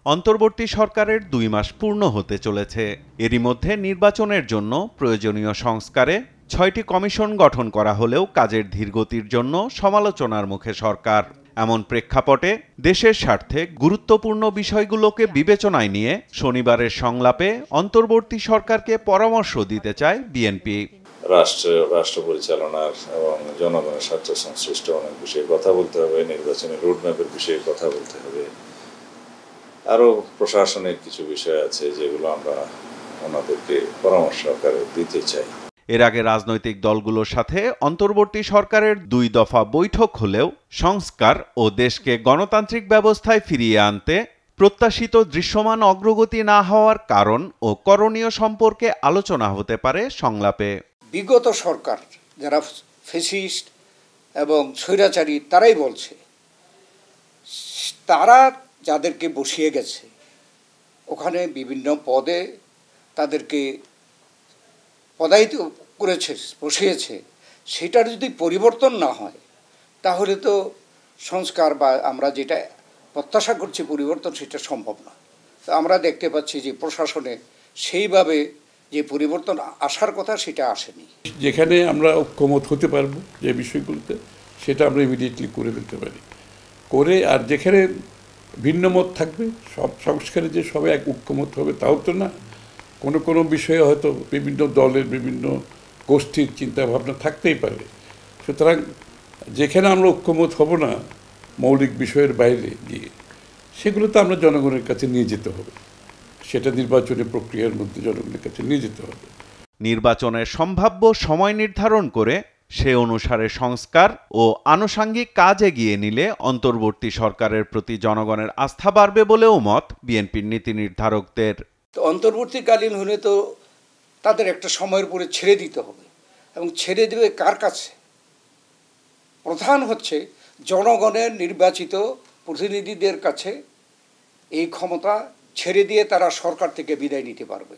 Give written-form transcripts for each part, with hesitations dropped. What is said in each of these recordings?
অন্তর্বর্তী সরকারের ২ মাস পূর্ণ হতে চলেছে। এরই মধ্যে নির্বাচনের জন্য প্রয়োজনীয় সংস্কারে ৬টি কমিশন গঠন করা হলেও কাজের ধীরগতির জন্য সমালোচনার মুখে সরকার। এমন প্রেক্ষাপটে দেশের স্বার্থে গুরুত্বপূর্ণ বিষয়গুলোকে বিবেচনায় নিয়ে শনিবারের সংলাপে অন্তর্বর্তী সরকারকে পরামর্শ দিতে চায় বিএনপি। রাষ্ট্র পরিচালনার এবং জনগণের স্বার্থ সংশ্লিষ্ট অনেক বিষয়ে কথা বলতে হবে, নির্বাচনের রোডম্যাপের বিষয়ে কথা বলতে হবে, আরও প্রশাসনের কিছু বিষয় আছে যেগুলো আমরা ওনাদেরকে পরামর্শ আকারে দিতে চাই। এর আগে রাজনৈতিক দলগুলোর সাথে অন্তর্বর্তী সরকারের ২ দফা বৈঠক হলেও সংস্কার ও দেশকে গণতান্ত্রিক ব্যবস্থায় ফিরিয়ে আনতে প্রত্যাশিত দৃশ্যমান অগ্রগতি না হওয়ার কারণ ও করণীয় সম্পর্কে আলোচনা হতে পারে সংলাপে। বিগত সরকার যারা ফ্যাসিস্ট এবং স্বৈরাচারী তারাই বলছে, তারা যাদেরকে বসিয়ে গেছে ওখানে বিভিন্ন পদে তাদেরকে পদায়িত করেছে, বসিয়েছে, সেটার যদি পরিবর্তন না হয় তাহলে তো সংস্কার বা আমরা যেটা প্রত্যাশা করছি পরিবর্তন সেটা সম্ভব না। তো আমরা দেখতে পাচ্ছি যে প্রশাসনে সেইভাবে যে পরিবর্তন আসার কথা সেটা আসেনি। যেখানে আমরা ঐক্যমত হতে পারবো যে বিষয়গুলোতে সেটা আমরা ইমিডিয়েটলি করে ফেলতে পারি, করে আর যেখানে ভিন্ন মত থাকবে সব সংস্কারে যে সবাই এক ঐক্যমত হবে তাও তো না, কোনো বিষয়ে হয়তো বিভিন্ন দলের বিভিন্ন গোষ্ঠীর চিন্তাভাবনা থাকতেই পারে। সুতরাং যেখানে আমরা ঐক্যমত হব না মৌলিক বিষয়ের বাইরে গিয়ে, সেগুলো তো আমরা জনগণের কাছে নিয়ে যেতে হবে, সেটা নির্বাচনী প্রক্রিয়ার মধ্যে জনগণের কাছে নিয়ে যেতে হবে। নির্বাচনের সম্ভাব্য সময় নির্ধারণ করে সে অনুসারে সংস্কার ও আনুষাঙ্গিক কাজ এগিয়ে নিলে অন্তর্বর্তী সরকারের প্রতি জনগণের আস্থা বাড়বে বলেও মত বিএনপির নীতি নির্ধারকদের। তো অন্তর্বর্তীকালীন হলে তো তাদের একটা সময়ের পরে ছেড়ে দিতে হবে, এবং ছেড়ে দেবে কার কাছে? প্রধান হচ্ছে জনগণের নির্বাচিত প্রতিনিধিদের কাছে এই ক্ষমতা ছেড়ে দিয়ে তারা সরকার থেকে বিদায় নিতে পারবে।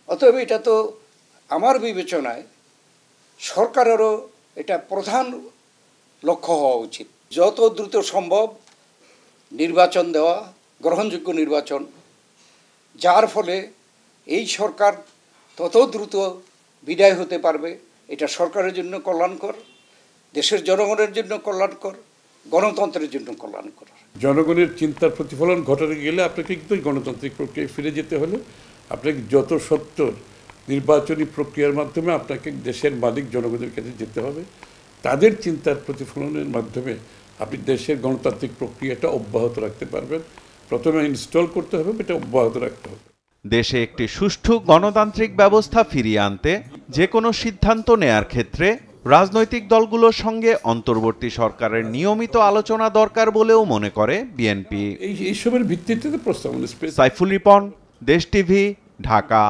অতএব এটা তো আমার বিবেচনায় সরকারেরও এটা প্রধান লক্ষ্য হওয়া উচিত, যত দ্রুত সম্ভব নির্বাচন দেওয়া, গ্রহণযোগ্য নির্বাচন, যার ফলে এই সরকার তত দ্রুত বিদায় হতে পারবে। এটা সরকারের জন্য কল্যাণকর, দেশের জনগণের জন্য কল্যাণকর, গণতন্ত্রের জন্য কল্যাণকর। জনগণের চিন্তার প্রতিফলন ঘটাতে গেলে আপনাকে কিন্তু গণতান্ত্রিক প্রক্রিয়ায় ফিরে যেতে হলে আপনাকে যত সত্তর নির্বাচনী প্রক্রিয়ার মাধ্যমে আপনাকে দেশের মালিক জনগণের কাছে যেতে হবে, তাদের চিন্তার প্রতিফলনের মাধ্যমে আপনি দেশের গণতান্ত্রিক প্রক্রিয়াটা অব্যাহত রাখতে পারবেন। প্রথমে ইনস্টল করতে হবে, এটা অব্যাহত রাখতে হবে। দেশে একটি সুষ্ঠু গণতান্ত্রিক ব্যবস্থা ফিরিয়ে আনতে যে কোনো সিদ্ধান্ত নেয়ার ক্ষেত্রে রাজনৈতিক দলগুলোর সঙ্গে অন্তর্বর্তী সরকারের নিয়মিত আলোচনা দরকার বলেও মনে করে বিএনপি। এইসবের ভিত্তিতে প্রস্তাবনা। সাইফুল রিপন, দেশ টিভি, ঢাকা।